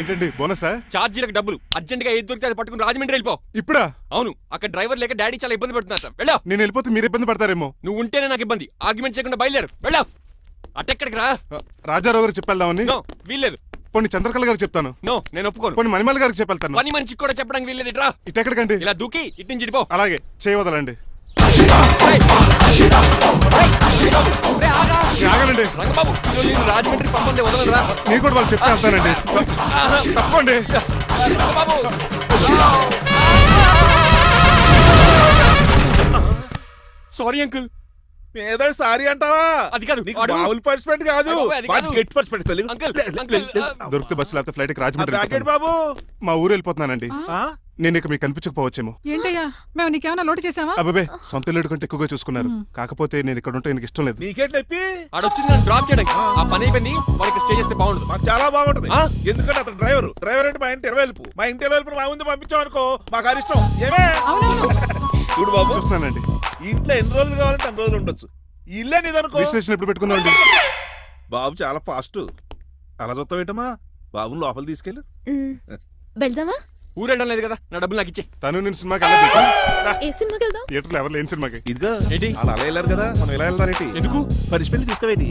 ఏంటండి బోనసా? ఛార్జీలకు డబ్బులు అర్జెంట్ గా ఏది దొరికితే అది పట్టుకుని రాజమండ్రి వెళ్ళిపో. ఇప్పుడా? అవును, అక్కడ డ్రైవర్ లేక డాడీ చాలా ఇబ్బంది పడుతున్నారు. వెళ్ళా. నేను వెళ్ళిపోతే మీరు ఇబ్బంది పడతారేమో. నువ్వు ఉంటేనే నాకు ఇబ్బంది. ఆర్గ్యుమెంట్ చేయకుండా బయలుదేరు. వెళ్ళా. అటెక్కడికి రా. రాజారావు గారికి చెప్పేద్దామని. నో, వీల్లేదు. పోనీ చంద్రకళ గారికి చెప్తాను. నో, నేను ఒప్పుకోను. పోనీ మణిమాల గారికి చెప్పేళ్తాను. పని మనిషికి కూడా చెప్పడానికి వీల్లేదు. ఇట్రా. ఇటెక్కడికండి? ఇలా దూకి ఇటు నుంచి ఇడిపో. అలాగే చేయవదలండి. ఆగనండి రంగబాబు, రాజమండ్రి పంపండి, వదలరా. మీరు కూడా వాళ్ళు చెప్తే వెళ్తానండి. తప్పండి సారీ అంకుల్. ఏదో సారీ అంటావా? అది కాదు, నీకు మామూలు పనిష్మెంట్ కాదు, గట్టి పనిష్మెంట్. దొరికితే బస్సు లేకపోతే ఫ్లైట్ కి రాజమండ్రి బాబు మా ఊరు వెళ్ళిపోతున్నానండి. నేను ఇక మీకు కనిపించకపోవచ్చేమో. ఏంటయ్యా, మేము నీకేమైనా లోటు చేసావా? అబ్బాబే, సొంత ఇల్లు కంటే ఎక్కువగా చూసుకున్నారు. కాకపోతే నేను ఇక్కడ ఉంటే నాకు ఇష్టం లేదు. నీకేంటి నొప్పి? ఆడొచ్చింది నన్ను డ్రాప్ చేయడానికి. ఆ పని అయిపోయింది. వాళ్ళకి స్టే చేస్తే బాగుండదు. మాకు చాలా బాగుంటది. ఎందుకంటే అతను డ్రైవర్ అంటే మా ఇంటి ఇరవైపు, మా ఇంటి ఇరవైపు మా ముందు పంపించాం అనుకో, మాకు అది ఇష్టం. ఏమే చూడు బాబు, చూస్తున్నానండి. ఇంట్లో ఎన్ని రోజులు కావాలంటే అన్ని రోజులు ఉండొచ్చు. ఇల్లే నీదనుకో. విశ్లేషణ ఎప్పుడు పెట్టుకుందామండి? బాబు చాలా ఫాస్ట్. అలా చూస్తావేటమ్మా? బాబు లోపల తీసుకెళ్ళు. వెళ్దామా? ఊరెళ్ళడం లేదు కదా, నా డబ్బులు నాకు ఇచ్చే. తను నేను సినిమాకి వెళ్ళదు. ఏ సినిమాకి వెళ్దాం? థియేటర్లో ఎవరు లేని సినిమాకి. ఇదిగో ఏంటి? అలా వెళ్ళారు కదా, మనం ఇలా వెళ్తారేంటి? ఎందుకు? పనిష్మెంట్ తీసుకోవేటి?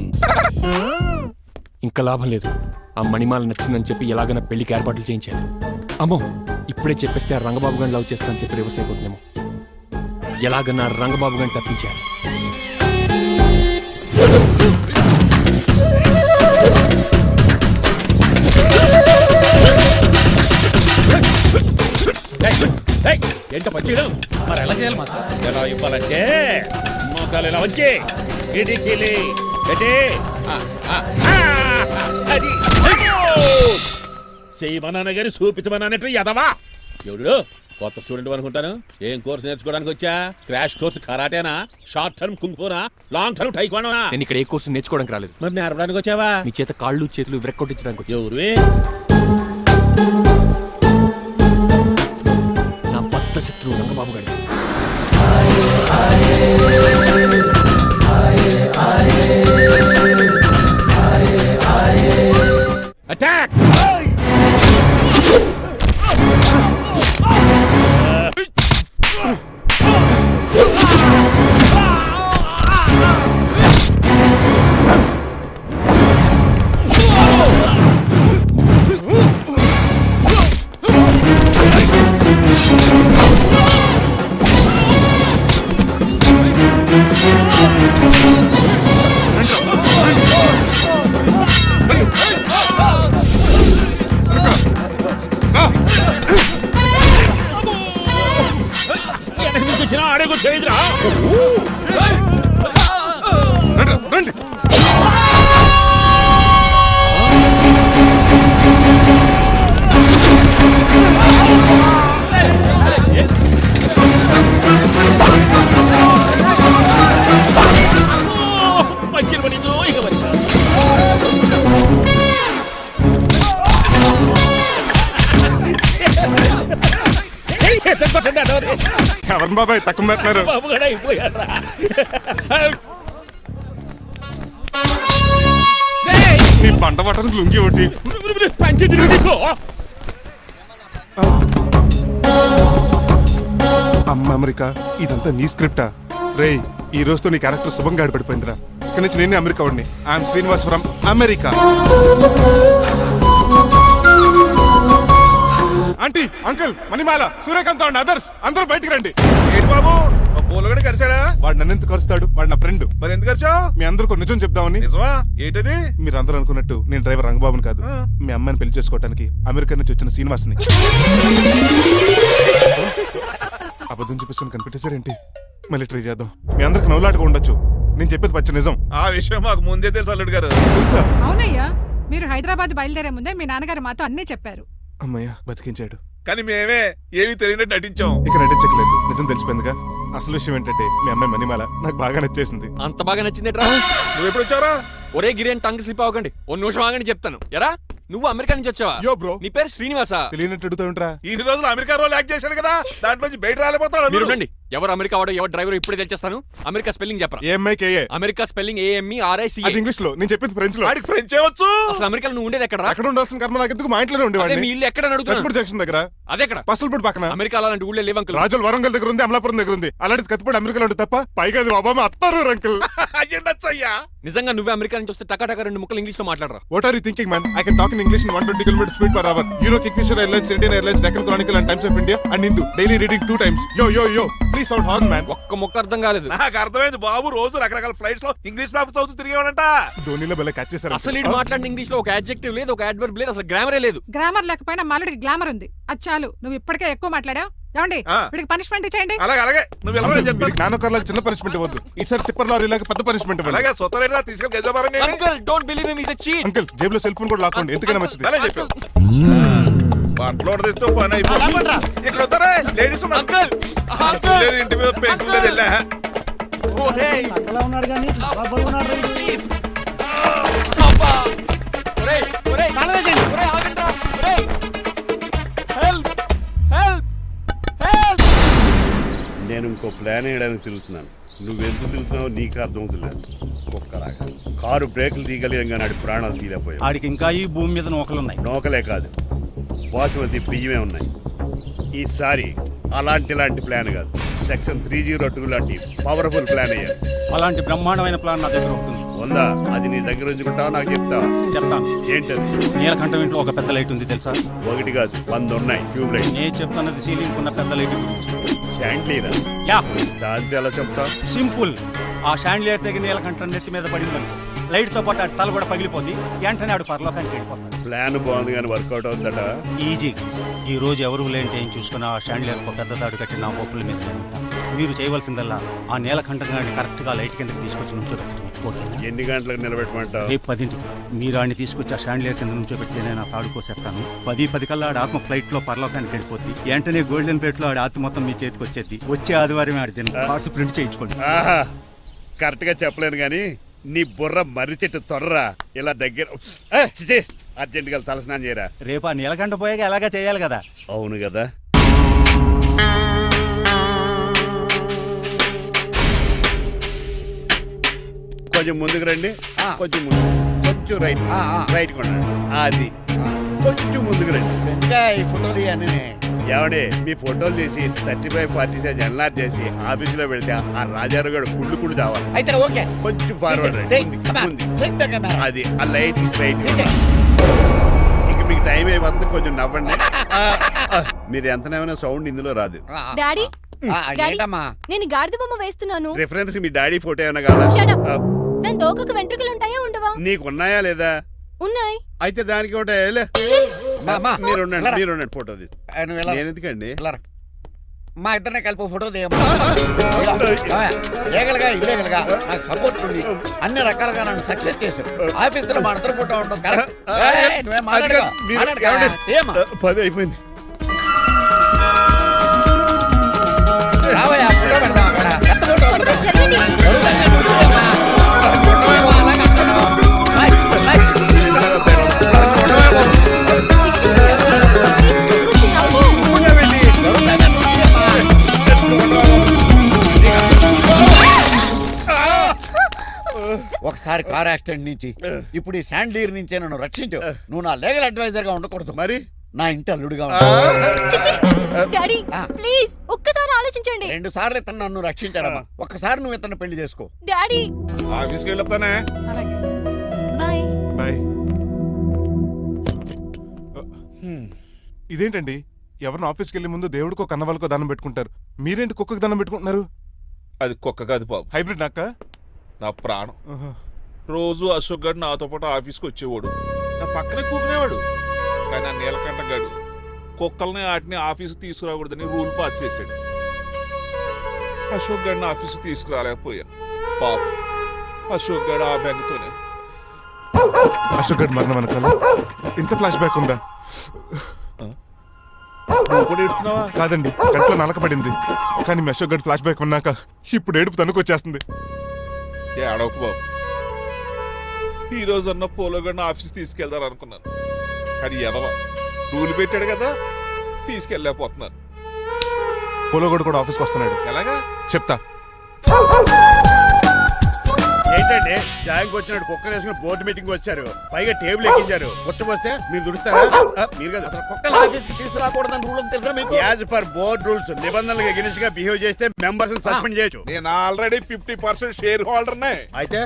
ఇంకా లాభం లేదు. ఆ మణిమాల నచ్చిందని చెప్పి ఎలాగైనా పెళ్లికి ఏర్పాట్లు చేయించాను. అమ్మో, ఇప్పుడే చెప్పేస్తే ఆ రంగబాబు గారిని లవ్ చేస్తానని చెప్పి రివర్స్ అయిపోతున్నాము. ఎలాగన్నా రంగబాబు గారిని తప్పించాను. ఏంట పచ్చేయడం? మరి ఎలా చేయాలి మాస్టర్? ఎలా ఇవ్వాలంటే మోకాలు ఇలా వచ్చి ఇడికిలి అది చేయమన్నాను గాని చూపించమన్నట్టు ఎదవా. ఎవడు కొత్త స్టూడెంట్ అనుకుంటాను. ఏం కోర్సు నేర్చుకోవడానికి వచ్చా? క్రాష్ కోర్సు కరాటేనా, షార్ట్ టర్మ్ కుంగ్ఫూనా, లాంగ్ టర్మ్ టైక్వాండోనా? నేను ఇక్కడ ఏ కోర్సు నేర్చుకోవడానికి రాలేదు. మరి నేర్పడానికి వచ్చావా? నీ చేత కాళ్ళు చేతులు విరక్కొట్టించడానికి వచ్చా. ఎవరువే? నా బద్ద శత్రువు రంగబాబు గారి. అటాక్! రండి. ఎవరు బాబాయ్ తక్కువ పెడుతున్నారు? బాబు కూడా అయిపోయారా? నీ పంట పట్టడానికి లుంగి ఒకటి అమ్మ అమెరికా. ఇదంతా నీ స్క్రిప్టా? రేయ్, ఈ రోజుతో నీ క్యారెక్టర్ శుభంగా ఆడిపడిపోయిందిరా. ఇక్కడి నుంచి నేనే అమెరికా వాడిని. I'm Srinivas from America. Aunty, uncle, Manimala, Suryakant and others అందరూ బయటికి రండి. ఏంటి బాబు, పూలగడ కలిసాడా? వాడు నన్ను ఎందుకు కరుస్తాడు? వాడు నా ఫ్రెండ్. మరి ఎందుకు కలిసావు? మీ అందరూ నిజం చెప్దామని. నిజమా? ఏంటది? మీరు అందరూ అనుకున్నట్టు నేను డ్రైవర్ రంగబాబుని కాదు. మీ అమ్మాయిని పెళ్లి చేసుకోవడానికి అమెరికా నుంచి వచ్చిన శ్రీనివాస్ని. అబద్ధం చూపిస్తాను కనిపెట్టేశారేంటి? మళ్ళీ ట్రై చేద్దాం. మీ అందరికి నవ్వులాటగా ఉండొచ్చు. నేను చెప్పేది పచ్చ నిజం. ఆ విషయం మాకు ముందే తెలుసు అల్లుడు గారు. తెలుసా? అవునయ్యా, మీరు హైదరాబాద్ బయలుదేరే ముందే మీ నాన్నగారు మాతో అన్నీ చెప్పారు. అమ్మయ్య, బతికించాడు. కానీ మేమే ఏమీ తెలియనట్టు నటించాం. ఇక నటించట్లేదు, నిజం తెలిసిపోయిందిగా. అసలు విషయం ఏంటంటే మీ అమ్మాయి మణిమాల నాకు బాగా నచ్చేసింది. అంత బాగా నచ్చిందేట్రా? నువ్వు ఎప్పుడు వచ్చారా? ఒరే గిరియన్, టంగ్ స్లిప్ అవ్వకండి. ఓ నిమిషం ఆగండి, చెప్తాను. ఎరా, నువ్వు అమెరికా నుంచి వచ్చావా? యో బ్రో, నీ పేరు శ్రీనివాసా? తెలియనట్టు అడుగుతా ఉంటారా? ఇన్ని రోజులు అమెరికా రోల్ యాక్ట్ చేశాడు కదా, దాంట్లోంచి బయట రాలిపోతాడు. మీరు ఉండండి, ఎవరు అమెరికా వాడో ఎవరు డ్రైవర్ ఇప్పుడే తెలిచేస్తాను. అమెరికా స్పెల్లింగ్ చెప్పరా. ఏఎంఐకేఏ. America spelling AMERICA. అది ఇంగ్లీష్ లో, నేను చెప్పింది ఫ్రెంచ్ లో. వాడికి ఫ్రెంచ్ ఏవచ్చు. అసలు అమెరికాలో నువ్వు ఉండేది ఎక్కడ? ఎక్కడ ఉండాల్సిన కర్మ నాకు ఎందుకు, మా ఇంట్లోనే అదే ఉండేవాడిని. మీ ఇల్లు ఎక్కడ అడుగుతున్నాను. కత్తిపూడి జంక్షన్ దగ్గర. అదెక్కడ? పసలపూడి పక్కన. అమెరికా అలాంటి ఊళ్ళో లేవు అంకుల్. రాజుల వరంగల్ దగ్గర ఉంది, అమలాపురం దగ్గర ఉంది. అలాంటి కత్తిపూడి అమెరికాలో ఉంటుంది తప్ప. పైగా అది ఒబామా అత్తారు అంకుల్. అయ్యా నిజంగా నువ్వే అమెరికా నుంచి వస్తే టకాటక 2 ముక్కలు ఇంగ్లీష్ లో మాట్లాడరా. What are you thinking, man? I can talk in English in 120 km speed per hour. You know Kingfisher Airlines, Indian Airlines, Deccan Chronicle and Times of India and Hindu. Daily reading 2 times. Yo. Please sound horn, man. ఒక్క ముక్క అర్థం కాలేదు. నాకు అర్థమైంది బాబు. రోజు రకరకాల flights లో English papers చదువుతూ తిరిగేవాడంట. ధోనిలో భలే క్యాచ్ చేశారు. అసలు ఇటు మాట్లాడిన ఇంగ్లీష్ లో ఒక అడ్జెక్టివ్ లేదు, ఒక అడ్వర్బ్ లేదు, అసలు గ్రామరే లేదు. గ్రామర్ లేకపోయినా మాలుడికి గ్లామర్ ఉంది. అది చాలు. నువ్వు ఇప్పటికే ఎక్కువ మాట్లాడావు. ఏమండి వీడికి పనిష్మెంట్ ఇచ్చేయండి. అలాగే నువ్వు వెళ్ళమని చెప్తాను. నాన్నకర్లకు చిన్న పనిష్మెంట్ ఇవ్వద్దు. ఈసారి టిప్పర్ లారీలాగా పెద్ద పనిష్మెంట్ ఇవ్వండి. అలాగే సొంత తీసుకెళ్ళి గజాబారని uncle don't believe him, he is a cheat. Uncle జేబులో సెల్ ఫోన్ కూడా లాక్కోండి, ఎందుకైనా మంచిది. అలా చెప్పావు. బట్టలు తెస్తూ పని అయిపోయింది. ఇక్కడ వస్తారా లేడీస్ అంకుల్ లేదు, ఇంటి మీద పెంకులు లేదు. వెళ్ళా ఓరేయ్ అలా ఉన్నాడు కానీ ఉన్నాడు. ప్లీజ్ అబ్బా ఒరేయ్ కాలవేసేయండి. ఒరేయ్ ఆగండ్రా. ఒరేయ్ హెల్ప్ హెల్ప్ హెల్ప్. నేను ఇంకో ప్లాన్ వేయడానికి తిరుగుతున్నాను. నువ్వెందుకు తిరుగుతున్నావో నీకు అర్థమవుతులేదు. ఒక్కలాగా కారు బ్రేకులు తీయగలిగాం కానీ ఆడి ప్రాణాలు తీయలేకపోయావు. ఆడికి ఇంకా ఈ భూమి మీద నూకలున్నాయి. నోకలే కాదు, బాసుమతి బియ్యమే ఉన్నాయి. ఈసారి ఇలాంటి ప్లాన్ కాదు, సెక్షన్ 302 లాంటి పవర్ఫుల్ ప్లాన్ అయ్యారు. అలాంటి బ్రహ్మాండమైన ప్లాన్ నా దగ్గర ఉంటుంది. ఉందా? అది నీ దగ్గర ఉంచుకుంటావా, నాకు చెప్తావా? చెప్తాను. ఏంటది? నీలకంఠం ఇంట్లో ఒక పెద్ద లైట్ ఉంది తెలుసా? ఒకటి కాదు 100 ఉన్నాయి ట్యూబ్ లైట్. నేను చెప్తున్నది సీలింగ్ ఉన్న పెద్ద లైట్ గురించి. శాండ్లీరా? యా, దాంతో ఎలా చెప్తా? సింపుల్. ఆ షాండ్లియర్ తెగి నీలకంఠం నెత్తి మీద పడిందని లైట్ తో పాటు ఆడి తల కూడా పగిలిపోద్ది. వెంటనే ఆడు పరలోకానికి వెళ్ళిపోతాడు. ప్లాన్ బాగుంది కానీ వర్కౌట్ అవుతుందట. ఈజీ. ఈ రోజు ఎవరు లేంటే ఏం చూసుకుని ఆ షాండ్లియర్ ఒక పెద్ద తాడు కట్టి నా పప్పుల మీద ఉంటా. మీరు చేయవలసిందల్లా ఆ నీలకంఠం గారిని కరెక్ట్ గా లైట్ కిందకి తీసుకొచ్చి నుంచోబెట్టండి. ఓకేనా? ఎన్ని గంటలకు నిలబెట్టమంటావు? రేపు 10ంటికి మీరు ఆడిని తీసుకొచ్చి ఆ షాండ్లియర్ కింద నుంచోబెడితే నేను ఆ తాడు కోసేస్తాను. 10 కల్లా ఆడి ఆత్మ ఫ్లైట్ లో పరలోకానికి వెళ్ళిపోద్ది. వెంటనే గోల్డెన్ ప్లేట్ లో ఆడి ఆత్మ మొత్తం మీ చేతికి వచ్చేది. వచ్చే ఆదివారం ఆడి తిన కార్డ్స్ ప్రింట్ చేయించుకోండి. ఆహా, కరెక్ట్ గా చెప్పలేను కానీ నీ బుర్ర మర్రి చెట్టు తొర్రా. ఇలా దగ్గర అర్జెంట్ గా తలస్నానం చేయరా. రేపు ఆ నీలకంఠ పోయాక ఎలాగా చేయాలి కదా. అవును కదా. కొంచెం ముందుకు రండి. కొంచెం ముందు, కొంచెం రైట్, రైట్ కొనండి. అది కొంచెం ముందుకు రండి. ఈ ఫోటోలు ఇవన్నీ ఏమండి, మీ ఫోటోలు తీసి 35-40 సైజ్ ఎన్లార్ చేసి ఆఫీసులో పెడితే ఆ రాజారావు గారు కుళ్ళు చావాలి. అయితే ఓకే. కొంచెం ఫార్వర్డ్ రండి. ముందుకి. అది ఆ లైట్ స్ట్రైట్. ఇక మీకు టైం అయిపోతుంది, కొంచెం నవ్వండి. మీరు ఎంతనేమైనా సౌండ్ ఇందులో రాదు. డాడీ ఏంటమ్మా నేను గాడిద బొమ్మ వేస్తున్నాను. రిఫరెన్స్ మీ డాడీ ఫోటో ఏమైనా కావాలా? Shut up. దాని దోకకు వెంట్రుకలు ఉంటాయా ఉండవా? నీకు ఉన్నాయా లేదా? ఉన్నాయి. అయితే దానికి ఒకటే మీరు ఉండండి ఫోటో తీసి. నేను ఎందుకండి? మా ఇద్దరిని కలిపి ఫోటో తీయమ్మా. లీగల్గా ఇల్లీగల్గా నాకు సపోర్ట్ ఉంది. అన్ని రకాలుగా నన్ను సక్సెస్ చేశారు. ఆఫీసులో మా ఇద్దరు ఫోటో ఉండడం కరెక్ట్. నువ్వేం మాట్లాడగా 10 అయిపోయింది. రావయ్యా ఫోటో పెడదాం అక్కడ. ఎంత ఫోటో కొంచెం జరగండి. జరుగుతుందా? నువ్వు తీయమ్మా. ఫోటో ఏమో అలాగే అంటున్నావు. కొంచెం నవ్వు. ఒకసారి కార్ యాక్సిడెంట్ నుంచి ఇప్పుడు ఈ శాండ్లీర్ నుంచే నన్ను రక్షించు. నువ్వు నా లీగల్ అడ్వైజర్ గా ఉండకూడదు, మరి నా ఇంటి అల్లుడుగా చిచి. డాడీ ప్లీజ్ ఒక్కసారి ఆలోచించండి. 2 సార్లు ఇతను నన్ను రక్షించాడమ్మా. ఒక్కసారి నువ్వు ఇతను పెళ్లి చేసుకో. డాడీ ఆఫీస్కి వెళ్ళొస్తానే. అలాగే. బాయ్. బాయ్. ఇదేంటండి, ఎవరిని ఆఫీస్కి వెళ్ళే ముందు దేవుడికో కన్నవాళ్ళకో దండం పెట్టుకుంటారు, మీరేంటి కుక్కకి దండం పెట్టుకుంటున్నారు? అది కుక్క కాదు బాబు, హైబ్రిడ్ నాక్క. నా ప్రాణం. రోజు అశోక్ గడు నాతో పాటు ఆఫీస్కి వచ్చేవాడు, నా పక్కనే కూకునేవాడు. కానీ ఆ నీలకంఠ గడు కుక్కల్ని వాటిని ఆఫీస్కి తీసుకురాకూడదని రూల్ పాస్ చేశాడు. అశోక్ గడిని ఆఫీస్కి తీసుకురాలేకపోయాను. పాప అశోక్ గడు ఆ బెంగతోనే. అశోక్ గడ్ మరణం వెనకాల ఇంత ఫ్లాష్ బ్యాక్ ఉందా? నువ్వు కూడా ఎడుతున్నావా? కాదండి, కంట్లో నలకబడింది. కానీ మీ అశోక్ గడ్ ఫ్లాష్ బ్యాక్ ఉన్నాక ఇప్పుడు ఏడుపు తనుకొచ్చేస్తుంది. ఏడవకు బాబు, ఈ రోజు అన్న పోలో గడిని ఆఫీస్ తీసుకెళ్దాం అనుకున్నాను. కానీ ఎదవా రూల్ పెట్టాడు కదా, తీసుకెళ్ళలేకపోతున్నాను. పోలోగోడు కూడా ఆఫీస్కి వస్తున్నాడు. ఎలాగా? చెప్తా. ఏంటండి జాయింగ్ వచ్చినట్టు కుక్కర్ వేసుకుని బోర్డు మీటింగ్ వచ్చారు, పైగా టేబుల్ ఎక్కించారు. వస్తే మీరు దుడుస్తారా? మీరు కదా అసలు కుక్కల ఆఫీస్కి తీసుకురాకూడదని రూల్ తెలుసా మీకు? యాజ్ పర్ బోర్డ్ రూల్స్ నిబంధనలకు ఎగనిస్ట్ గా బిహేవ్ చేస్తే మెంబర్స్ సస్పెండ్ చేయొచ్చు. నేను ఆల్రెడీ 50% షేర్ హోల్డర్నే. అయితే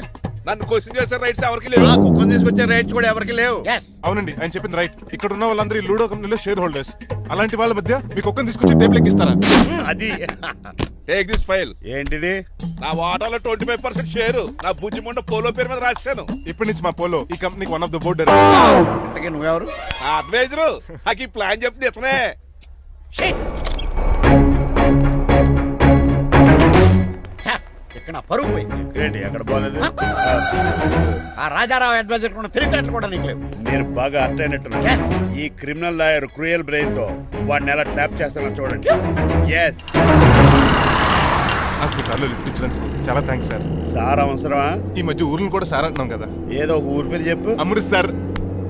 నన్ను క్వశ్చన్ చేసే రైట్స్ ఎవరికి లేవు. ఆ కుక్కను తీసుకొచ్చే రైట్స్ కూడా ఎవరికి లేవు. Yes. అవునండి, ఆయన చెప్పింది రైట్. ఇక్కడ ఉన్న వాళ్ళందరూ ఈ లూడో కంపెనీలో షేర్ హోల్డర్స్. అలాంటి వాళ్ళ మధ్య మీ కుక్కను తీసుకొచ్చి టేబుల్ ఎక్కిస్తారా? అది టేక్ దిస్ ఫైల్. ఏంటిది? నా వాటాలో 25% షేరు నా బుజ్జిమండ పోలో పేరు మీద రాశాను. ఇప్పటి నుంచి మా పోలో ఈ కంపెనీకి వన్ ఆఫ్ ద బోర్డ్. ఇంతకీ నువ్వెవరు? అడ్వైజరు నాకు ఈ ప్లాన్ చెప్పింది ఇతనే. ఇక్కడ నా పరుగు పోయి. ఏంటి అక్కడ బాగాలేదు? ఆ రాజారావు అడ్వైజర్ కూడా తెలియటట్లు కూడా నీకు లేవు. మీరు బాగా అర్థ అయినట్టున్నారు. Yes. ఈ క్రిమినల్ లాయర్ క్రూయల్ బ్రెయిన్ తో వాడిని ఎలా ట్యాప్ చేస్తానో చూడండి. ఎస్ నాకు మీ కార్లో లిఫ్ట్ ఇచ్చినందుకు చాలా థ్యాంక్స్ సార్. సార్ అవసరమా? ఈ మధ్య ఊర్లు కూడా సార్ అంటున్నాం కదా. ఏదో ఒక ఊరి పేరు చెప్పు. అమృత్సర్.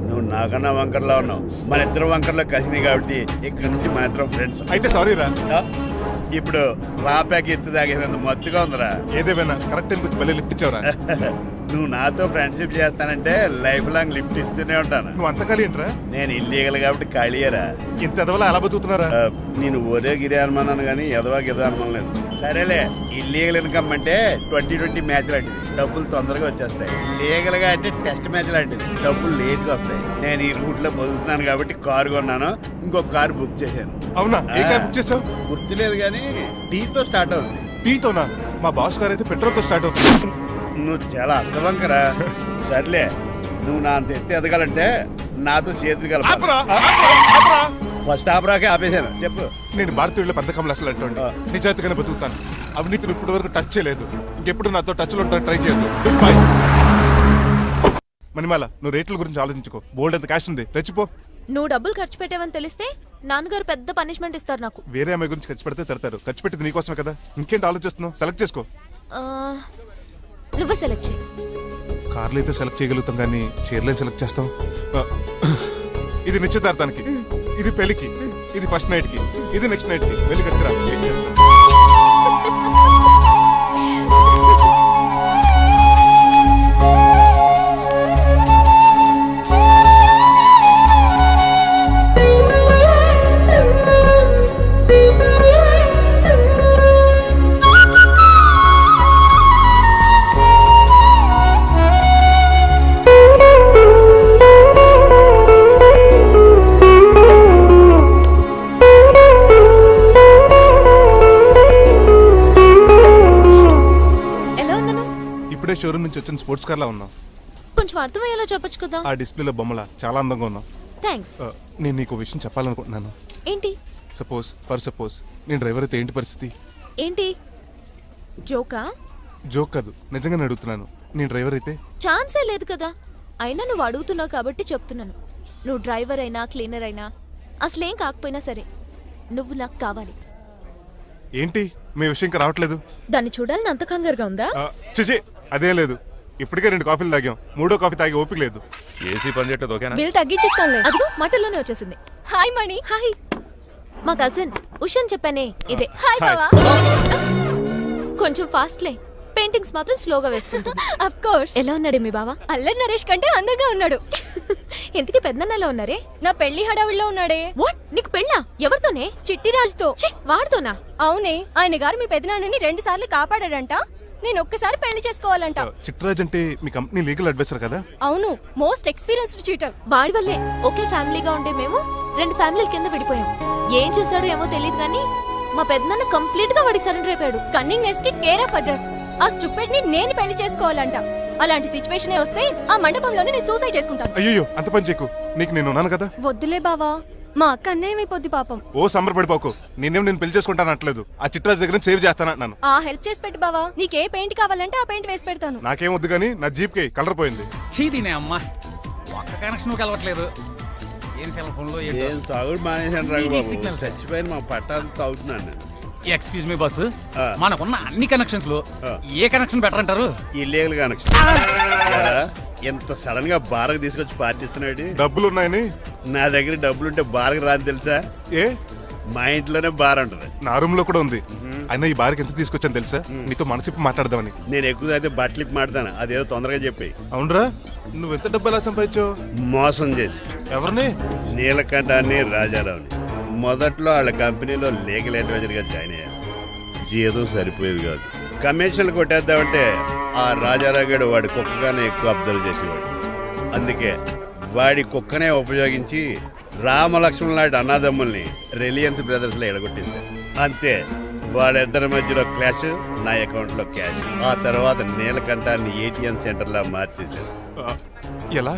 నువ్వు నాకన్నా వంకర్లా ఉన్నావు. మన ఇద్దరు వంకర్లో కలిసినాయి కాబట్టి ఇక్కడ నుంచి మన ఇద్దరం ఫ్రెండ్స్. అయితే సారీ రా. ఇప్పుడు రాపాకి ఎత్తు తాగేదంత మత్తుగా ఉందిరా. ఏదేమైనా కరెక్ట్ టైంకి వచ్చి మళ్ళీ లిఫ్ట్ ఇచ్చావురా. నువ్వు నాతో ఫ్రెండ్షిప్ చేస్తానంటే లైఫ్ లాంగ్ లిఫ్ట్ ఇస్తూనే ఉంటాను. నువ్వు అంత ఖాళీ ఏంట్రా? నేను ఇల్లీగల్ కాబట్టి ఖాళీయరా. ఇంత ఎదవలా అలా బతుకుతున్నారా? నేను ఒరే గిరి అనుమానాను కానీ ఎదవా గిదా అనుమానం లేదు. సరేలే, ఇల్లీగల్ ఇన్కమ్ అంటే 2020 మ్యాచ్ లాంటిది, డబ్బులు తొందరగా వచ్చేస్తాయి. లీగల్ గా అంటే టెస్ట్ మ్యాచ్ లాంటిది, డబ్బులు లేట్ గా వస్తాయి. నేను ఈ రూట్ లో బతుకుతున్నాను కాబట్టి కారు కొన్నాను, ఇంకొక కారు బుక్ చేశాను. అవునా? ఏ కార్ బుక్ చేసావు? గుర్తులేదు కానీ టీతో స్టార్ట్ అవుతుంది. టీతోనా? మా బాస్ కార్ అయితే పెట్రోల్ తో స్టార్ట్ అవుతుంది. నువ్వు చాలా అష్టవంకరా. సర్లే, నువ్వు నా అంత ఎత్తి ఎదగాలంటే నాతో చేతులు ఆపురా, కలపాలి. ఆపురా, ఆపురా. ఫస్ట్ ఆపరాకే ఆపేశాను. చెప్పు. నేను భారతీయుల పెద్ద కమలు అసలు అంటోండి. నిజాయితీగానే బతుకుతాను. అవినీతిని ఇప్పటి వరకు టచ్ చేయలేదు. ఇంకెప్పుడు నాతో టచ్ లో ఉంటాను ట్రై చేయొద్దు. Good bye. మణిమాల, నువ్వు రేట్ల గురించి ఆలోచించుకో. బోల్డ్ అంత క్యాష్ ఉంది, రెచ్చిపో. నువ్వు డబ్బులు ఖర్చు పెట్టావని తెలిస్తే నాన్నగారు పెద్ద పనిష్మెంట్ ఇస్తారు నాకు. వేరే అమ్మాయి గురించి ఖర్చు పెడితే తడతారు. ఖర్చు పెట్టింది నీకోసమే కదా. ఇంకేంటి ఆలోచిస్తున్నావు? సెలెక్ట్ చేసుకో. ఆ, నువ్వే సెలెక్ట్ చేయి. కార్లు అయితే సెలెక్ట్ చేయగలుగుతాం కానీ చీరలేం సెలెక్ట్ చేస్తాం. ఇది నిశ్చితార్థానికి, ఇది పెళ్లికి, ఇది ఫస్ట్ నైట్ కి, ఇది నెక్స్ట్ నైట్ కి. వెళ్ళి కట్టుకురా. ఏం చేస్తాం? ఎలా ఉన్నాను? ఇప్పుడే షోరూమ్ నుంచి వచ్చిన స్పోర్ట్స్ కార్ లా ఉన్నాం. కొంచెం అర్థమయ్యేలా చెప్పొచ్చు కదా. ఆ డిస్ప్లేలో బొమ్మల చాలా అందంగా ఉన్నాం. థ్యాంక్స్. నేను నీకు విషయం చెప్పాలనుకుంటున్నాను. ఏంటి? సపోజ్ నేను డ్రైవర్ అయితే ఏంటి పరిస్థితి? ఏంటి జోకా? జోక్ కాదు, నిజంగానే అడుగుతున్నాను. నేను డ్రైవర్ అయితే ఛాన్సే లేదు కదా. అయినా నువ్వు అడుగుతున్నావు కాబట్టి చెప్తున్నాను. నువ్వు డ్రైవర్ అయినా క్లీనర్ అయినా అసలేం కాకపోయినా సరే నువ్వు నాకు కావాలి. ఏంటి మీ విషయం ఇంకా రావట్లేదు? దాన్ని చూడాలని అంత కంగారుగా ఉందా? చిచి, అదేం లేదు. ఇప్పటికే 2 కాఫీలు తాగాం. 3వ కాఫీ తాగి ఓపిక లేదు. ఏసీ పని చేయట్లేదు, ఓకేనా? బిల్ తగ్గించిస్తానులే. అదిగో మాటల్లోనే వచ్చేసింది. హాయ్ మణి. హాయ్. మా కజిన్ ఉషాన్ చెప్పానే ఇదే. హాయ్ బావా. కొంచెం ఫాస్ట్లే, పెయింటింగ్స్ మాత్రం స్లోగా వేస్తుంది. Of course. ఎలా ఉన్నాడు మీ బావ? అల్లరి నరేష్ కంటే అందంగా ఉన్నాడు. ఇంతకీ పెద్దన్నలో ఉన్నారే? నా పెళ్లి హడావుల్లో ఉన్నాడే. వాట్? నీకు పెళ్ళా? ఎవరితోనే? చిట్టిరాజుతో. వాడుతోనా? అవునే, ఆయన గారు మీ పెద్దనాన్నని 2 సార్లు కాపాడాడంట. నేను ఒక్కసారి పెళ్లి చేసుకోవాలంట. చిట్రాజ్ అంటే మీ కంపెనీ లీగల్ అడ్వైజర్ కదా? అవును, మోస్ట్ ఎక్స్పీరియన్స్డ్ చీటర్. వాడి వల్లే ఒకే ఫ్యామిలీగా ఉండే మేము 2 ఫ్యామిలీల కింద విడిపోయాం. ఏం చేశాడో ఏమో తెలియదు కానీ మా పెద్దనాన్న కంప్లీట్ గా వాడికి సరెండర్ అయిపోయాడు. కన్నింగ్నెస్ కి కేర్ ఆఫ్ అడ్రస్. ఆ స్టూపిడ్ ని నేను పెళ్లి చేసుకోవాలంట. అలాంటి సిచ్యువేషన్ వస్తే ఆ మండపంలోనే నేను సూసైడ్ చేసుకుంటాను. అయ్యో, అంత పని చేయకు. నీకు నేను ఉన్నాను కదా. వద్దులే బావా, మా అక్క అన్యాయమైపోద్ది పాపం. ఓ సంబరపడిపోకు. నేను పెళ్లి చేసుకుంటాను అనట్లేదు. ఆ చిట్రాజ్ దగ్గర సేవ్ చేస్తానంటున్నాను. ఆ హెల్ప్ చేసి పెట్టు బావా. నీకే పెయింట్ కావాలంటే ఆ పెయింట్ వేసి పెడతాను. నాకేం వద్దు కానీ నా జీప్ కి కలర్ పోయింది. చీదీనే అమ్మా, ఒక్క కనెక్షన్ కలవట్లేదు. ఏం సెల్ ఫోన్ లో ఏం తాగుడు మానేశాను రఘుబాబు. సిగ్నల్ చచ్చిపోయిన మా పట్టాలు తాగుతున్నాను నేను. ఎక్స్క్యూజ్ మీ బస్సు, మనకున్న అన్ని కనెక్షన్స్ లో ఏ కనెక్షన్ బెటర్ అంటారు? Illegal connection. ఎంత సడన్ గా బారకు తీసుకొచ్చి పార్టీ ఇస్తున్నాడు. డబ్బులు ఉన్నాయని. నా దగ్గర డబ్బులుంటే బారకు రాని తెలుసా? ఏ మా ఇంట్లోనే బార్ ఉంటుంది. నా రూమ్ లో కూడా ఉంది. అయినా ఈ బార్కి ఎంత తీసుకొచ్చాను తెలుసా? నీతో మనసిప్పి మాట్లాడదామని. నేను ఎక్కువ అయితే బట్టలిప్పి మాడతాను, అదేదో తొందరగా చెప్పి. అవునరా, నువ్వు ఎంత డబ్బు ఎలా సంపాదించావు? మోసం చేసి. ఎవరిని? నీలకంఠాన్ని, రాజారావుని. మొదట్లో వాళ్ళ కంపెనీలో లీగల్ అడ్వైజర్గా జాయిన్ అయ్యాను. జీతం సరిపోయేది కాదు. కమిషన్లు కొట్టేద్దామంటే ఆ రాజారావు గారు వాడి కుక్కగానే ఎక్కువ అబ్జర్వ్ చేసేవాడు. అందుకే వాడి కుక్కనే ఉపయోగించి రామలక్ష్మణ్ లాంటి అన్నదమ్ముల్ని రిలయన్స్ బ్రదర్స్ లో ఎడగొట్టేశారు. అంతే, వాళ్ళిద్దరి మధ్యలో క్లాష్, నా అకౌంట్ లో క్యాష్. ఆ తర్వాత నీలకంఠాన్ని ఏటీఎం సెంటర్ లా మార్చేశారు. ఎలా?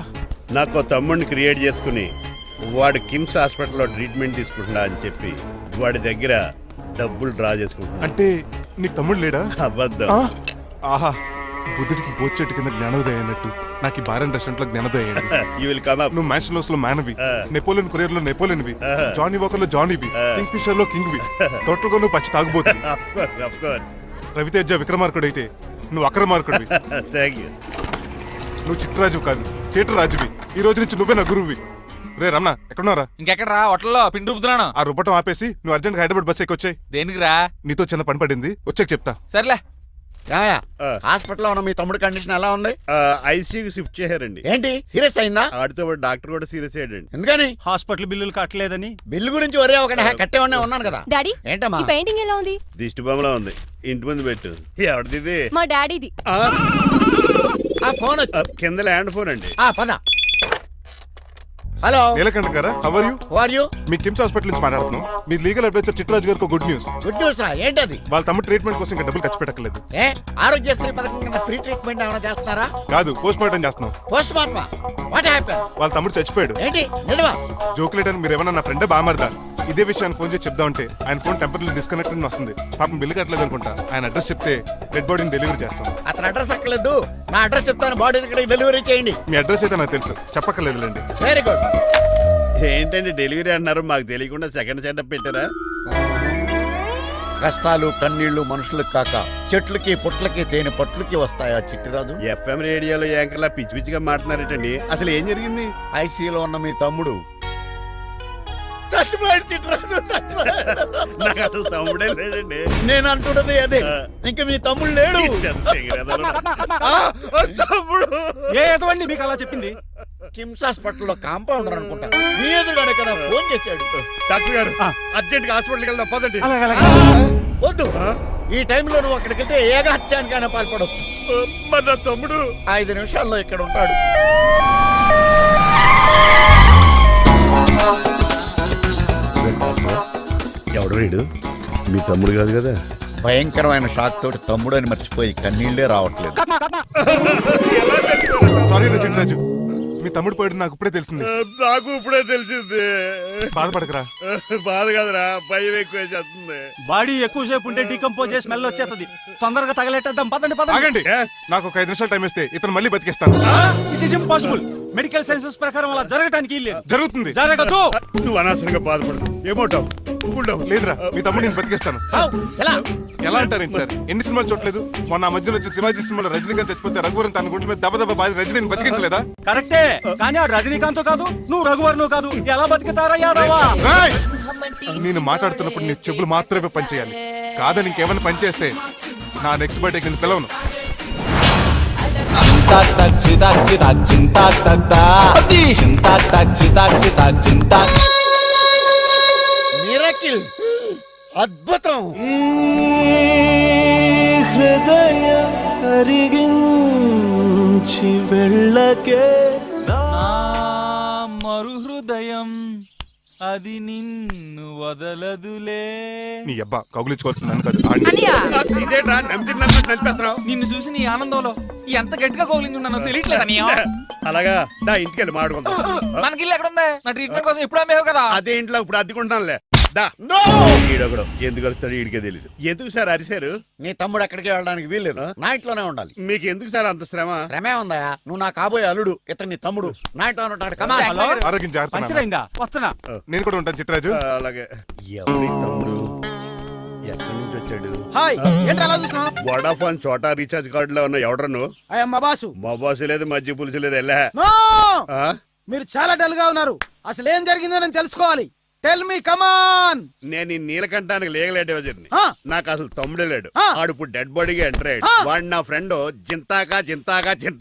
నాకు తమ్ముడిని క్రియేట్ చేసుకుని వాడు కిమ్స్ హాస్పిటల్లో ట్రీట్మెంట్ తీసుకుంటున్నా అని చెప్పి వాడి దగ్గర డబ్బులు డ్రా చేసుకుంటున్నా. అంటే నీకు తమ్ముడు లేడా? అబద్ధం. ఆహా, బుద్ధుడికి బోచెట్టు కింద జ్ఞానోదయం అన్నట్టు నాకు ఈ బారన్ రెస్టారెంట్ లో జ్ఞానోదయం అయింది. You will come up. నువ్వు మ్యాన్షన్ హౌస్ లో మ్యాన్వి, నెపోలియన్ కొరియర్ లో నెపోలియన్వి, జానీ వాకర్ లో జానీవి, కింగ్ ఫిషర్ లో కింగ్వి. టోటల్ గా నువ్వు పచ్చి తాగుబోతుంది. Of course. రవితేజ విక్రమార్కుడు అయితే నువ్వు అక్రమార్కుడివి. Thank you. నువ్వు చిట్టరాజు కాదు, చీటరాజువి. ఈ రోజు నుంచి నువ్వే నా గురువువి. రే రమణ, ఎక్కడున్నారా? ఇంకెక్కడరా హోటల్లో పిండి రుబ్బుతున్నాను. ఆ రుబ్బటం ఆపేసి నువ్వు అర్జెంట్ హైదరాబాద్ బస్ ఎక్కొచ్చాయి. దేనికిరా? నీతో చిన్న పని పడింది, వచ్చాక చెప్తా. సర్లే. హాస్పిటల్లో ఉన్న మీ తమ్ముడి కండిషన్ ఎలా ఉంది? ఐసీయూకి షిఫ్ట్ చేశారండి. ఏంటి సీరియస్ అయిందా? ఆడితో పాటు డాక్టర్ కూడా సీరియస్ అయ్యాడండి. ఎందుకని? హాస్పిటల్ బిల్లులు కట్టలేదని. బిల్లు గురించి ఒరే ఒకటి కట్టేవాడినే ఉన్నాను కదా. డాడీ, ఏంటమ్మా ఈ పెయింటింగ్ ఎలా ఉంది? దిష్టి బొమ్మలా ఉంది, ఇంటి ముందు పెట్టు. ఎవరిది? మా డాడీది. ఆ ఫోన్ కింద ల్యాండ్ ఫోన్ అండి. పద. హలో, నీలకంఠ గారా, how are you? Who are you? మీ కిమ్స్ హాస్పిటల్ నుంచి మాట్లాడుతున్నాం. మీ లీగల్ అడ్వైజర్ చిట్టరాజు గారికి గుడ్ న్యూస్. గుడ్ న్యూస్ రా, ఏంటది? వాళ్ళ తమ్ముడు ట్రీట్మెంట్ కోసం ఇంకా డబ్బులు ఖర్చు పెట్టలేదు. ఏ ఆరోగ్యశ్రీ పథకం కింద ఫ్రీ ట్రీట్మెంట్ ఏమైనా చేస్తున్నారా? కాదు, పోస్ట్ మార్టం చేస్తున్నాం. పోస్ట్ మార్టమా? What happen? వాళ్ళ తమ్ముడు చచ్చిపోయాడు. ఏంటి నిజమా? జోకులేట్ అని మీరు ఏమన్నా నా ఫ్రెండ్ బామర్దా? ఇదే విషయాన్ని ఫోన్ చేసి చెప్దామంటే ఆయన ఫోన్ టెంపరీ డిస్కనెక్ట్ అని వస్తుంది. పాపం బిల్లు కట్టలేదు అనుకుంటా. ఆయన అడ్రస్ చెప్తే డెడ్ బాడీని డెలివరీ చేస్తాం. అతని అడ్రస్ అక్కర్లేదు, నా అడ్రస్ చెప్తాను, బాడీని ఇక్కడికి డెలివరీ చేయండి. మీ అడ్రస్ అయితే నాకు తెలుసు, చెప్పక్కర్లేదులేండి. Very good. ఏంటండి డెలివరీ అన్నారు, మాకు తెలియకుండా సెకండ్ సెటప్ పెట్టారా? కష్టాలు కన్నీళ్లు మనుషులకు కాక చెట్లకి పుట్లకి తేనె పట్లకి వస్తాయా చిట్టిరాజు? ఎఫ్ఎం రేడియోలో యాంకర్లా పిచ్చి పిచ్చిగా మాట్లాడారేటండి. అసలు ఏం జరిగింది? ఐసీలో ఉన్న మీ తమ్ముడు చచ్చిపోయాడు చిట్టిరాజు, చచ్చిపోయాడు. నాకు అసలు తమ్ముడే లేడండి. నేను అంటున్నది అదే, ఇంకా మీ తమ్ముడు లేడు. తమ్ముడు ఏ ఎదవండి మీకు అలా చెప్పింది? కిమ్స్ హాస్పిటల్లో కాంపౌండర్ అనుకుంటా, మీ ఎదురుగానే కదా ఫోన్ చేశాడు. డాక్టర్ గారు అర్జెంట్ గా హాస్పిటల్కి వెళ్దాం పదండి. వద్దు, ఈ టైంలో నువ్వు అక్కడికి వెళ్తే ఏకహత్యానికైనా పాల్పడవచ్చు. మరి నా తమ్ముడు 5 నిమిషాల్లో ఇక్కడ ఉంటాడు. ఎవడు వీడు? మీ తమ్ముడు కాదు కదా? భయంకరమైన షాక్ తోటి తమ్ముడు అని మర్చిపోయి కన్నీళ్లే రావట్లేదు. సారీ రా చిట్టరాజు, మీ తమ్ముడు పోయాడు నాకు ఇప్పుడే తెలిసింది. నాకు ఇప్పుడే తెలిసింది. బాధపడకరా. బాధ కాదురా, భయం ఎక్కువ చేస్తుంది. బాడీ ఎక్కువసేపు ఉంటే డీకంపోజ్ చేసి స్మెల్ వచ్చేస్తుంది. తొందరగా తగలెట్టేద్దాం, పదండి పదండి. ఆగండి, నాకు ఒక 5 నిమిషాలు టైం ఇస్తే ఇతను మళ్ళీ బతికేస్తాను. It is impossible. Medical sciences ప్రకారం అలా జరగటానికి లేదు. జరుగుతుంది. జరగదు. నువ్వు అనవసరంగా బాధపడు. ఏమోటావు? లేదురా, మీ తమ్ముడు నేను బతికేస్తాను. ఎలా అంటారేంటి సార్? ఎన్ని సినిమాలు చూడలేదు? మొన్న మధ్యలో వచ్చిన శివాజీ సినిమాలో రజనీకాంత్ చచ్చిపోతే రఘువరన్ తన గుండె మీద దెబ్బ బాధ రజనీని బతికించలేదా? కరెక్టే, కానీ ఆ రజనీకాంత్ కాదు, నువ్వు రఘువర్ను కాదు. ఎలా బతుకుతారా యాదవా? నేను మాట్లాడుతున్నప్పుడు నీ చెప్పులు మాత్రమే పనిచేయాలి. కాదని ఇంకేమైనా పనిచేస్తే నా నెక్స్ట్ బర్త్డేకి నేను సెలవును. మిరకిల్, అద్భుతం. హృదయం కరిగించి వెళ్ళకే మరు హృదయం అది నిన్ను వదలదులే. నీ అబ్బా కౌగులించుకోవాల్సింది నన్ను కాదు. ఇదేంట్రా నలిపేస్తున్నావు? నిన్ను చూసి నీ ఆనందంలో ఎంత గట్టిగా కౌలించున్నానో తెలియట్లేదు. అలాగా దా ఇంటికి వెళ్ళి మాడుకుందాం. మనకి ఇల్లు ఎక్కడ ఉంది? నా ట్రీట్మెంట్ కోసం ఎప్పుడు అమ్మేవు కదా. అదే ఇంట్లో ఇప్పుడు అద్దెకుంటానులే. ఈడొకడు ఎందుకు వస్తాడు ఈడికే తెలియదు. ఎందుకు సార్ అరిశారు? నీ తమ్ముడు ఎక్కడికి వెళ్ళడానికి వీల్లేదు, నా ఇంట్లోనే ఉండాలి. మీకు ఎందుకు సార్ అంత శ్రమ? శ్రమే ఉందా? నువ్వు నా కాబోయే అల్లుడు, ఇతను నీ తమ్ముడు, నా ఇంట్లో ఉంటాడు. కమా. ఆరోగ్యం జాగ్రత్త. పంచరైందా? వస్తున్నా. నేను కూడా ఉంటాను చిట్టరాజు. అలాగే. ఎవరి తమ్ముడు? ఎక్కడి నుంచి వచ్చాడు? హాయ్, ఏంటి అలా చూస్తున్నావు? వడాఫోన్ చోటా రీఛార్జ్ కార్డు లో ఉన్న ఎవడరా నువ్వు? మా బాసు. మా బాసు లేదు, మధ్య పులుసు లేదు. వెళ్ళా. మీరు చాలా డల్ గా ఉన్నారు. అసలు ఏం జరిగిందో నేను తెలుసుకోవాలి. టెల్ మీ కమాన్. నేను ఈ నీలకంఠానికి లీగల్ అడ్వైజర్ని. ఆ. నాకు అసలు తమ్ముడే లేడు. ఆ. ఆడు ఇప్పుడు డెడ్ బాడీగా ఎంటర్ అయ్యాడు. ఆ. వాడు నా ఫ్రెండ్ జింతాగా అని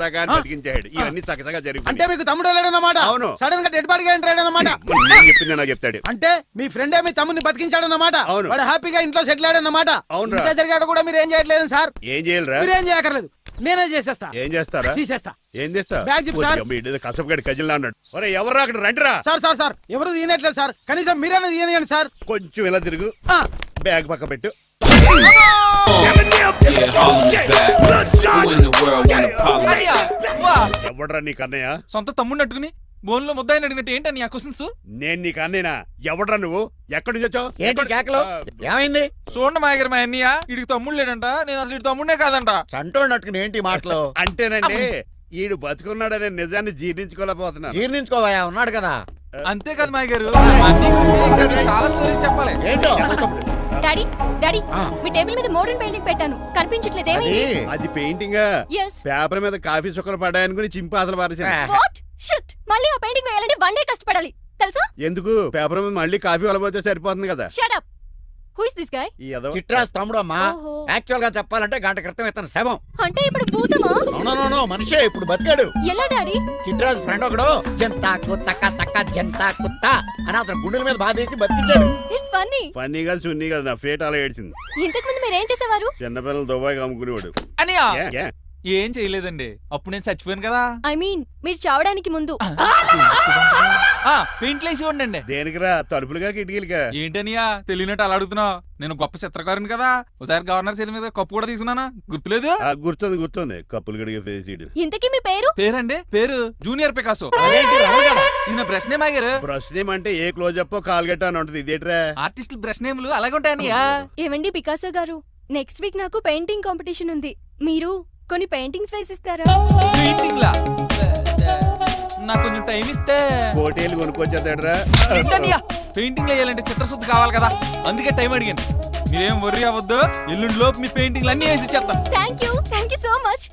బతికించాడు. ఇవన్నీ చక్కగా అంటే జరిగింది. మీకు తమ్ముడు లేడన్నమాట. అవును. సడన్ గా డెడ్ బాడీగా ఎంటర్ అయ్యాడన్నమాట. నేను చెప్పింది నాకు చెప్తాడు. అంటే మీ ఫ్రెండే మీ తమ్ముని బతికించాడన్నమాట. అవును. వాడు హ్యాపీగా ఇంట్లో సెటిల్ అయ్యాడన్నమాట. అవునురా. ఇంత జరిగాక కూడా మీరు ఏం చేయట్లేదు సార్. ఏం చేయాలిరా? మీరేం చేయక్కర్లేదు, నేనే చేసేస్తా. ఏం చేస్తారా? తీసేస్తా. ఏం చేస్తా? బ్యాగ్ చెప్పు సార్. కసపగడి కజిల్లా అన్నాడు. ఒరే ఎవరు అక్కడ రండిరా. సార్ సార్ సార్ ఎవరు తీయనట్లేదు సార్, కనీసం మీరైనా తీయనియండి సార్. కొంచెం ఇలా తిరుగు. ఆ. బ్యాగ్ పక్క పెట్టు. ఎవడ్రా నీకు అన్నయ్య? సొంత తమ్ముడిని అట్టుకుని బోన్లో ముద్దాయిని అడిగినట్టు ఏంటని ఆ క్వశ్చన్స్? నేను నీకు అన్నయ్యనా? ఎవడ్రా నువ్వు? ఎక్కడి నుంచి వచ్చావు? ఏంటి కేకలు? ఏమైంది? చూడండి మాయగారు మా అన్నయ్య, ఇడికి తమ్ముడు లేడంట, నేను అసలు ఇటు తమ్ముడే కాదంట. చంటోడు అట్టుకుని ఏంటి మాటలు? అంటేనండి ఈడు బతుకున్నాడనే నిజాన్ని జీర్ణించుకోలేకపోతున్నాను. జీర్ణించుకోవా, ఉన్నాడు కదా. అంతేకాదు మాయగారు, చాలా స్టోరీస్ చెప్పాలి. ఏంటో డాడీ డాడీ ఆ. మీ టేబుల్ మీద మోడర్న్ పెయింటింగ్ పెట్టాను, కనిపించట్లేదు. అది ఏమైంది? అది పెయింటింగ్. Yes. పేపర్ మీద కాఫీ చుక్కలు పడ్డాయనుకుని చింపి అసలు పారేసాను. What? Shit. మళ్ళీ ఆ పెయింటింగ్ వేయాలంటే 1 day కష్టపడాలి తెలుసా? ఎందుకు? పేపర్ మీద మళ్ళీ కాఫీ వలపోతే సరిపోతుంది కదా. Shut up. Who is this guy? ఈ ఎదవ. చిట్రాజ్ తమ్ముడు అమ్మా. ఓహో. యాక్చువల్ గా చెప్పాలంటే గంట క్రితం ఇతను శవం. అంటే ఇప్పుడు భూతమా? నో మనిషే ఇప్పుడు బతికాడు. ఎలా డాడీ? చిట్రాజ్ ఫ్రెండ్ ఒకడు జంతా కుత్త జంతా కుత్త అని అతను గుండెల మీద బాధేసి బతికించాడు. It's funny. ఫన్నీ కాదు సున్నీ కాదు, నా ఫేట్ అలా ఏడ్చింది. ఇంతకు ముందు మీరు ఏం చేసేవారు? చిన్నపిల్లలు దుబాయ్ అమ్ముకునేవాడు. అనియా ఏ, ఏ? ఏం చేయలేదండి, అప్పుడు నేను చచ్చిపోయాను కదా. ఐ మీన్ మీరు చావడానికి ముందు. పెయింట్లు వేసి ఉండండి. దేనికిరా? తలుపులుగా కిటికీలుగా? ఏంటనియా తెలియనట్టు అలా అడుగుతున్నావు? నేను గొప్ప చిత్రకారుని కదా, ఒకసారి గవర్నర్ చేతి మీద కప్పు కూడా తీసుకున్నానా, గుర్తులేదు? గుర్తుంది కప్పులు గడిగే ఫేస్ ఇడు. ఇంతకీ మీ పేరు? పేరండి, పేరు జూనియర్ పికాసో. అదేంటి రమణ గారు? ఈయన బ్రష్ నేమ్ ఆగారు. బ్రష్ నేమ్ అంటే ఏ క్లోజ్ అప్ కాల్గట్ట అని ఉంటుంది. ఇదేట్రా? ఆర్టిస్టులు బ్రష్ నేమ్లు అలాగే ఉంటాయనియా. ఏమండి పికాసో గారు, నెక్స్ట్ వీక్ నాకు పెయింటింగ్ కాంపిటీషన్ ఉంది. మీరు కొన్ని పెయింటింగ్స్ వేసిస్తారా? పెయింటింగ్ లా నాకు కొంచెం టైం ఇస్తే. కోటేలు కొనుక్కొచ్చేదేట్రా? పెయింటింగ్ వేయాలంటే చిత్రశుద్ధి కావాలి కదా, అందుకే టైం అడిగాను. మీరేం వర్రీ అవ్వద్దు, ఎల్లుండి లోపు మీ పెయింటింగ్లు అన్ని వేసి ఇచ్చేస్తాను. Thank you so much.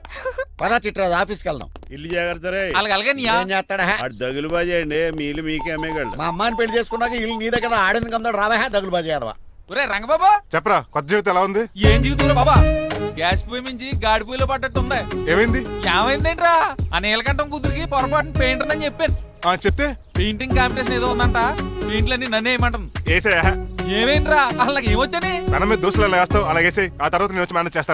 పదా చిట్రాజ్ ఆఫీస్కి వెళ్దాం. ఇల్లు జాగ్రత్త రే. అలాగే ఏం చేస్తాడా? ఆడు దగులు బాజీ అండి, మీలు మీకే అమ్మేగాళ్ళు. మా అమ్మాయిని పెళ్లి చేసుకున్నాక ఇల్లు నీదే కదా, ఆడింది కదా రావా దగులు బాజీ అదవా. ఒరే రంగబాబా, చెప్పరా కొత్త జీవితం ఎలా ఉంది? ఏం జీవితంలో బాబా, గ్యాస్ పొయ్యి మించి గాడి పొయ్యిలో పడ్డట్టు ఉంది. ఏమైంది? ఏమైందేంట్రా, ఆ నీలకంఠం కూతురికి పొరపాటున పెయింటర్ అని చెప్పాను. చెప్తే పెయింటింగ్ కాంపిటీషన్ ఏదో ఉందంట, పెయింట్లన్నీ నన్నే ఏమంటుంది. ఏసే ఏమైందిరా, అసలు నాకు ఏమొచ్చని? తన మీద దోశలు వేస్తావు, అలాగేసే ఆ తర్వాత నేను వచ్చి మేనేజ్ చేస్తాను.